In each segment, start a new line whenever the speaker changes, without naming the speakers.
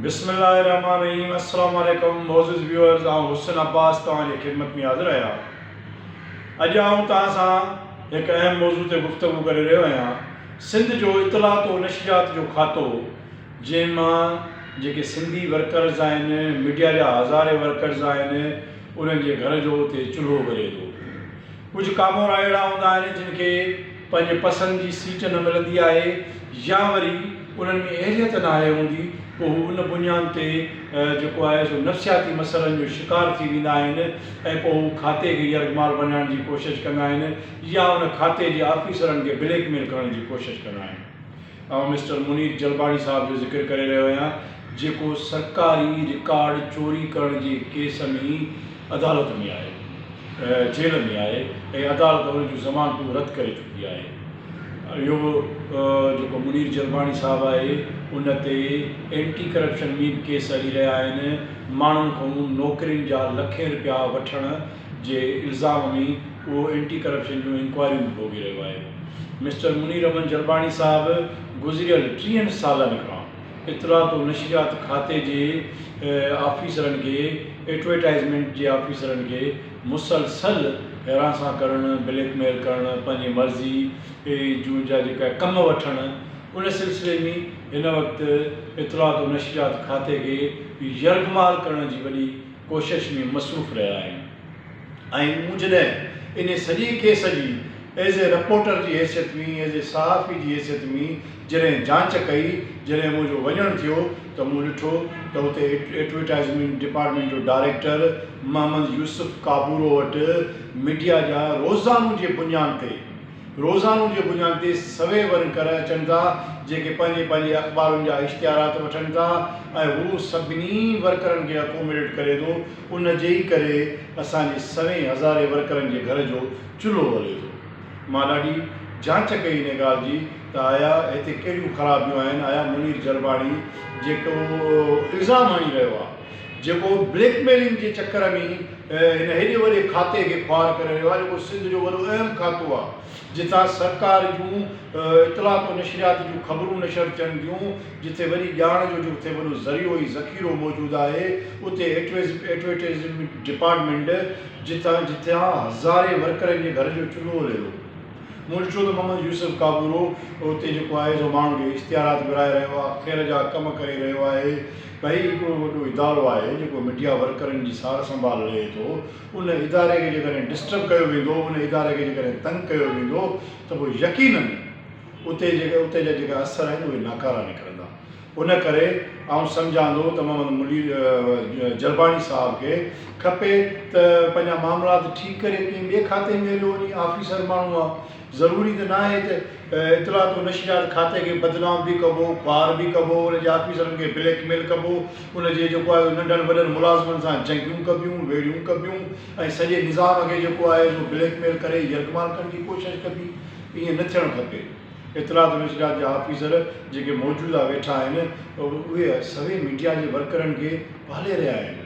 बिस्मिल्लाहिर्रहमानिर्रहीम। अस्सलाम वालेकुम मोज़िज़ व्यूअर्स, आउं हुसैन अब्बास तव्हांजी ख़िदमत में हाज़िर आहियां। अॼु आउं तव्हां सां हिकु अहम मौज़ू ते गुफ़्तगू करे रहियो आहियां। सिंध जो इतलात व नशरियात जो खातो, जंहिंमां जेके सिंधी वर्कर्स आहिनि, मीडिया जा हज़ारे वर्कर्स आहिनि, उन्हनि जे घर जो उते चुल्हो ॿरे थो। कुझु कामोर अहिड़ा हूंदा आहिनि जिन खे पंहिंजे पसंदि जी सीट न मिलंदी आहे, या वरी उन्हनि में अहलियत न आहे हूंदी, पोइ हू उन बुनियाद ते जेको आहे सो नफ़्सियाती मसइलनि जो शिकार थी वेंदा आहिनि ऐं पोइ हू खाते खे यरगमाल बणाइण जी कोशिशि कंदा आहिनि या उन खाते जे ऑफिसरनि खे ब्लैकमेल करण जी कोशिशि कंदा आहिनि। ऐं मिस्टर मुनीर जलबाणी साहिब जो ज़िक्र करे रहियो आहियां, जेको सरकारी रिकॉर्ड चोरी करण जे केस में अदालत में आहे, जेल में आहे ऐं अदालत उन जूं ज़मानतूं रद्द करे चुकी आहे। इहो जेको मुनीर जलबाणी साहिबु आहे, उन ते एंटी करप्शन में केस हली रहिया आहिनि। माण्हुनि खां नौकिरियुनि जा लखें रुपया वठण जे इल्ज़ाम में उहो एंटी करप्शन जूं इंक्वायरियूं भोॻे रहियो आहे। मिस्टर मुनीर अहमद जलबाणी साहिबु गुज़िरियल 30 सालनि खां इतलात व नशरियात खाते जे ऑफिसरनि खे, एडवर्टाइज़मेंट जे ऑफिसरनि खे मुसलसल हिरासा करणु, ब्लैकमेल करणु, पंहिंजी मर्ज़ी जूं जा जेका कम वठणु, उन सिलसिले में हिन वक़्तु इतलात व नशरियात खाते खे यरगमाल करण जी वॾी कोशिश में मसरूफ़ रहिया आहिनि। ऐं मूं जॾहिं इन सॼे केस जी एज़ ए रिपोर्टर जी हैसियत में, एज़ ए सहाफ़ी जी हैसियत में जॾहिं जांच कई, जॾहिं मुंहिंजो वञणु थियो, त मूं ॾिठो त हुते एडवर्टाइज़मेंट डिपार्टमेंट जो डायरेक्टर मोहम्मद यूसुफ काबूरो वटि मीडिया जा रोज़ानो जे बुनियाद ते सवे वर्कर अचनि था, जेके पंहिंजे अख़बारुनि जा इश्तिहारात वठनि था ऐं हू सभिनी वर्करनि खे अकोमोडेट करे थो। उन जे ई करे असांजे सवे हज़ारे वर्करनि जे घर जो चुल्हो ॿरे थो। मां ॾाढी जांच कई इन ॻाल्हि जी त आया हिते कहिड़ियूं ख़राबियूं आहिनि। आया मुनीर जलबाणी जेको इल्ज़ाम हणी रहियो आहे, जेको ब्लैकमेलिंग जे चकर में हिन हेॾे वॾे खाते खे ख्वार करे रहियो आहे, जेको सिंध जो वॾो अहम खातो आहे, जितां सरकार जूं इतलात व नशरियात जूं ख़बरूं नशर थियनि थियूं, जिथे वरी ॼाण जो जिथे वॾो ज़रियो ऐं ज़ख़ीरो मौजूदु आहे, उते एडवर्टाइज़मेंट डिपार्टमेंट जितां हज़ारे वर्करनि जे घर जो चुल्हो हले थो। मूं ॾिठो त मोहम्मद यूसुफ काबूरो उते जेको आहे सो माण्हुनि खे इश्तिहारात विराए रहियो आहे, ख़ैर जा कम करे रहियो आहे। भई हिकिड़ो वॾो इदारो आहे जेको मीडिया वर्करनि जी सार संभाल रहे थो, उन इदारे खे जेकॾहिं डिस्टर्ब कयो वेंदो, उन इदारे खे जेकॾहिं तंग कयो वेंदो, त पोइ यकीननि उते जा जेका असर आहिनि उहे नाकारा निकिरंदा। उन करे आउं सम्झां थो त मोहम्मद मुनीर जलबाणी साहिब खे खपे त पंहिंजा मामलात ठीकु करे कंहिं ॿिए खाते में हलियो वञे। ऑफिसर माण्हू आहे, ज़रूरी त न आहे त इतलात व नशरियात खाते खे बदनाम बि कबो, ख्वार बि कबो, उन जे ऑफिसरनि खे ब्लैकमेल कबो, उन जे जेको आहे नंढनि वॾनि मुलाज़िमनि सां जंगियूं कबियूं, वेड़ियूं कबियूं ऐं सॼे निज़ाम खे जेको आहे सो ब्लैकमेल करे यरगमाल करण जी कोशिशि कबी। ईअं न थियणु खपे। इतलात व नशरियात जा ऑफिसर जेके मौजूदा वेठा आहिनि, उहे सभई मीडिया जे वर्करनि खे पाले रहिया आहिनि।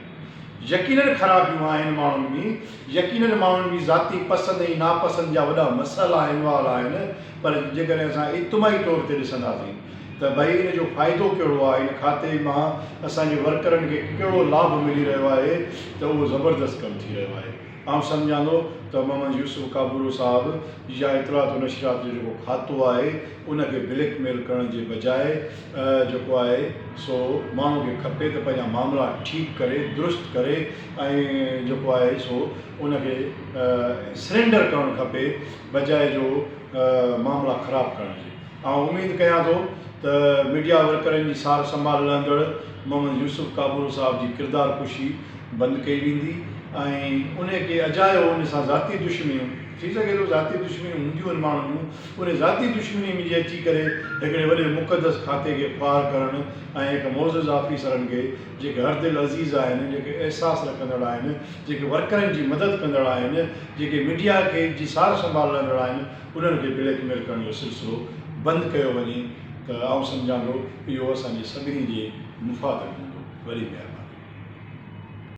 यकीननि ख़राबियूं आहिनि माण्हुनि में, यकीननि माण्हुनि जी ज़ाती पसंदि ऐं नापसंदि जा वॾा मसइला इन्वॉल्व आहिनि। पर जेकॾहिं असां इज्तिमाही तौर ते ॾिसंदासीं त भई इन जो फ़ाइदो कहिड़ो आहे, इन खाते मां असांजे वर्करनि खे कहिड़ो लाभ मिली रहियो आहे, त उहो ज़बरदस्त कमु थी रहियो आहे। आउं सम्झां थो त मोहम्मद यूसुफ काबूरो साहिबु या इतलात व नशरियात जो जेको खातो आहे, उनखे ब्लैकमेल करण जे बजाए जेको आहे सो माण्हू खे खपे त पंहिंजा मामला ठीकु करे, दुरुस्त करे ऐं जेको आहे सो उनखे सरेंडर करणु खपे, बजाए जो मामला ख़राबु करण जी। ऐं उमेदु कयां थो त मीडिया वर्करनि जी सार संभाल लहंदड़ मोहम्मद यूसुफ काबूरो साहिब जी किरदार कुशी बंदि कई वेंदी ऐं उनखे अजायो उन सां ज़ाती दुश्मनियूं थी सघे थो, ज़ाती दुश्मनियूं हूंदियूं आहिनि माण्हुनि जूं, उन ज़ाती दुश्मनी में अची करे हिकिड़े वॾे मुक़दस खाते खे ख्वार करणु ऐं हिकु मोज़िज़ ऑफिसरनि खे जेके हर दिलि अज़ीज़ आहिनि, जेके अहसासु रखंदड़ आहिनि, जेके वर्करनि जी मदद कंदड़ आहिनि, जेके मीडिया खे जी सार संभाल लहंदड़ आहिनि, उन्हनि खे ब्लैकमेल करण जो सिलसिलो बंदि कयो वञे। त आउं सम्झां थो इहो असांजे सभिनी जे मुफ़ाद में हूंदो। वरी महिरबानी।